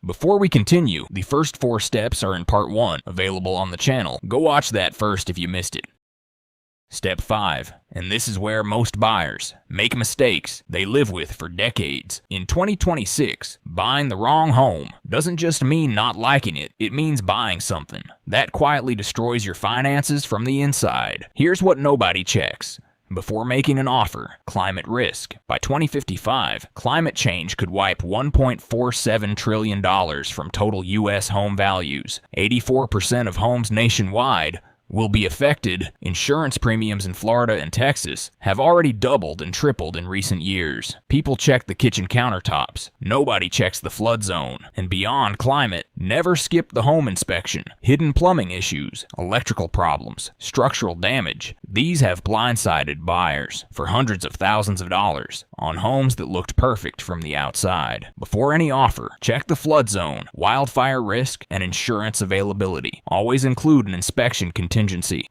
Before we continue, the first 4 steps are in part 1, available on the channel. Go watch that first if you missed it. Step 5, and this is where most buyers make mistakes they live with for decades. In 2026, buying the wrong home doesn't just mean not liking it, it means buying something that quietly destroys your finances from the inside. Here's what nobody checks before making an offer: climate risk. By 2055, climate change could wipe $1.47 trillion from total U.S. home values. 84% of homes nationwide will be affected. Insurance premiums in Florida and Texas have already doubled and tripled in recent years. People check the kitchen countertops. Nobody checks the flood zone. And beyond climate, never skip the home inspection. Hidden plumbing issues, electrical problems, structural damage. These have blindsided buyers for hundreds of thousands of dollars on homes that looked perfect from the outside. Before any offer, check the flood zone, wildfire risk, and insurance availability. Always include an inspection contingency,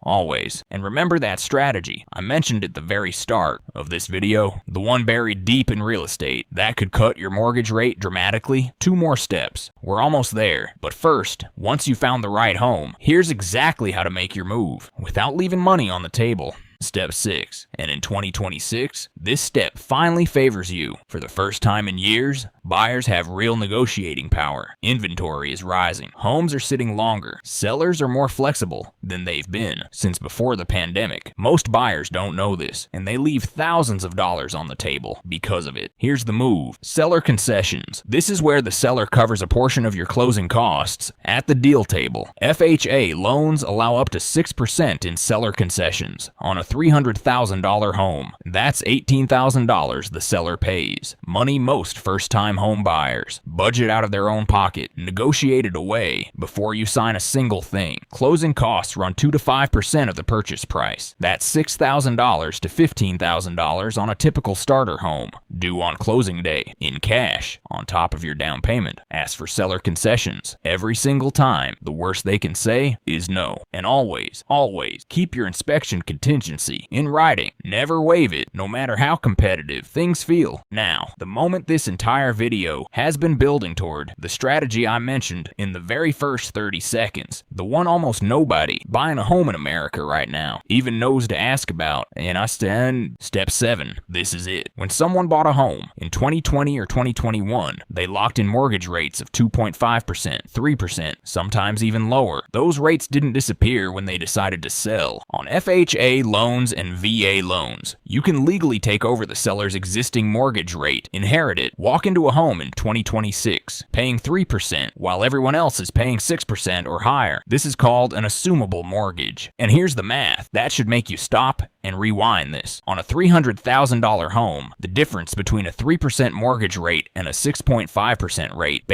always. And remember that strategy I mentioned at the very start of this video, the one buried deep in real estate that could cut your mortgage rate dramatically. 2 more steps. We're almost there. But first, once you found the right home, here's exactly how to make your move without leaving money on the table. Step 6, and in 2026, this step finally favors you. For the first time in years, buyers have real negotiating power. Inventory is rising. Homes are sitting longer. Sellers are more flexible than they've been since before the pandemic. Most buyers don't know this, and they leave thousands of dollars on the table because of it. Here's the move: seller concessions. This is where the seller covers a portion of your closing costs at the deal table. FHA loans allow up to 6% in seller concessions on a $300,000 home. That's $18,000 the seller pays. Money most first-time home buyers budget out of their own pocket, negotiated away before you sign a single thing. Closing costs run 2 to 5% of the purchase price. That's $6,000 to $15,000 on a typical starter home, due on closing day, in cash, on top of your down payment. Ask for seller concessions every single time. The worst they can say is no. And always, always keep your inspection contingency in writing. Never waive it, no matter how competitive things feel. Now, the moment this entire video has been building toward the strategy I mentioned in the very first 30 seconds, the one almost nobody buying a home in America right now even knows to ask about, and I stand step 7. This is it. When someone bought a home in 2020 or 2021, they locked in mortgage rates of 2.5%, 3%, sometimes even lower. Those rates didn't disappear when they decided to sell. On FHA loans and VA loans, you can legally take over the seller's existing mortgage rate, inherit it, walk into a home in 2026, paying 3% while everyone else is paying 6% or higher. This is called an assumable mortgage. And here's the math that should make you stop and rewind this. On a $300,000 home, the difference between a 3% mortgage rate and a 6.5% rate,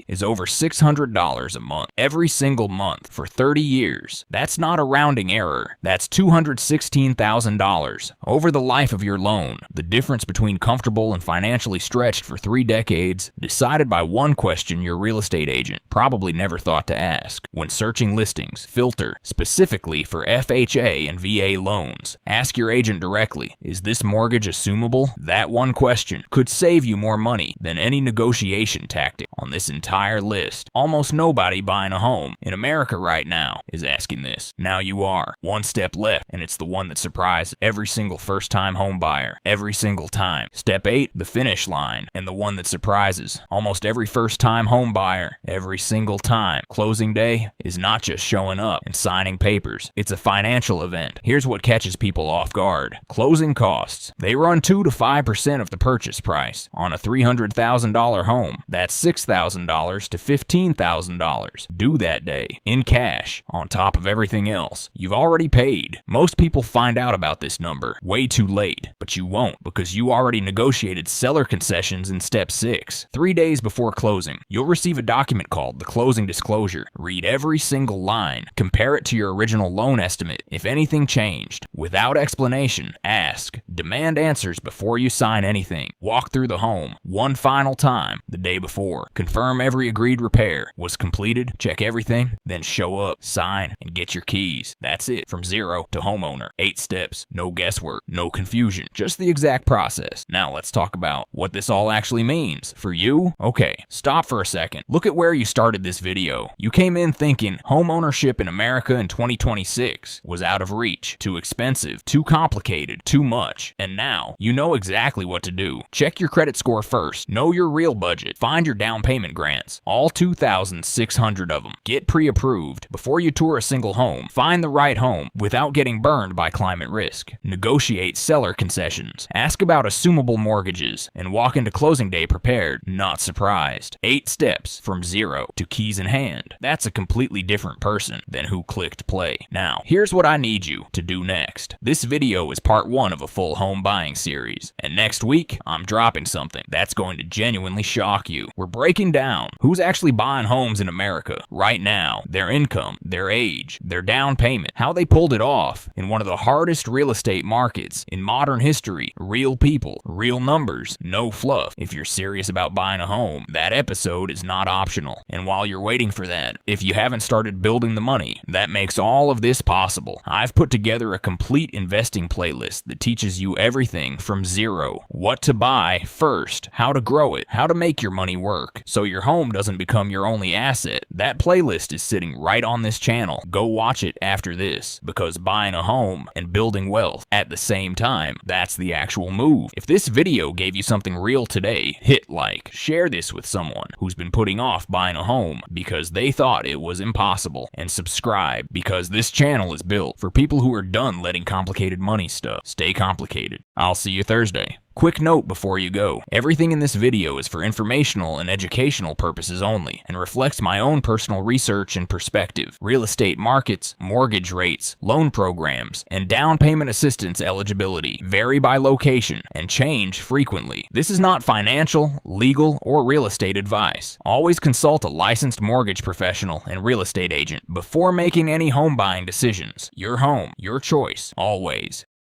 is over $600 a month, every single month for 30 years. That's not a rounding error. That's $216,000 over the life of your loan. The difference between comfortable and financially stretched for 3 decades, decided by one question your real estate agent probably never thought to ask. When searching listings, filter specifically for FHA and VA loans. Ask your agent directly, is this mortgage assumable? That one question could save you more money than any negotiation tactic on this entire list. Almost nobody buying a home in America right now is asking this. Now you are. One step left, and it's the one that surprised every single first-time home buyer, every single time. Step 8, the finish line, and the one that surprises almost every first-time home buyer every single time. Closing day is not just showing up and signing papers. It's a financial event. Here's what catches people off guard. Closing costs. They run 2 to 5% of the purchase price on a $300,000 home. That's $6,000 to $15,000 due that day in cash on top of everything else you've already paid. Most people find out about this number way too late, but you won't because you already negotiated seller concessions in step 6. 3 days before closing, you'll receive a document called the closing disclosure. Read every single line. Compare it to your original loan estimate. If anything changed, without explanation, ask. Demand answers before you sign anything. Walk through the home one final time the day before. Confirm every agreed repair was completed. Check everything, then show up, sign, and get your keys. That's it from zero to homeowner. 8 steps, no guesswork, no confusion, just the exact process. Now let's talk about what this all actually means for you. Okay, stop for a second. Look at where you started this video. You came in thinking home ownership in America in 2026 was out of reach, too expensive, too complicated, too much. And now you know exactly what to do. Check your credit score first. Know your real budget. Find your down payment grants. All 2,600 of them. Get pre-approved before you tour a single home. Find the right home without getting burned by climate risk. Negotiate seller concessions. Ask about assumable mortgages and walk into closing day prepared, not surprised. 8 steps from zero to keys in hand. That's a completely different person than who clicked play. Now, here's what I need you to do next. This video is part 1 of a full home buying series, and next week I'm dropping something that's going to genuinely shock you. We're breaking down who's actually buying homes in America right now, their income, their age, their down payment, how they pulled it off in one of the hardest real estate markets in modern history. Real people, real numbers, no fluff. If you're serious about buying a home, that episode is not optional. And while you're waiting for that, if you haven't started building the money that makes all of this possible, I've put together a complete investing playlist that teaches you everything from zero. What to buy first, how to grow it, how to make your money work so your home doesn't become your only asset. That playlist is sitting right on this channel. Go watch it after this, because buying a home and building wealth at the same time, that's the actual move. If this video gave you something real today, hit like. Share this with someone who's been putting off buying a home because they thought it was impossible, and subscribe because this channel is built for people who are done letting complicated money stuff stay complicated. I'll see you Thursday. Quick note before you go, everything in this video is for informational and educational purposes only and reflects my own personal research and perspective. Real estate markets, mortgage rates, loan programs, and down payment assistance eligibility vary by location and change frequently. This is not financial, legal, or real estate advice. Always consult a licensed mortgage professional and real estate agent before making any home buying decisions. Your home, your choice, always.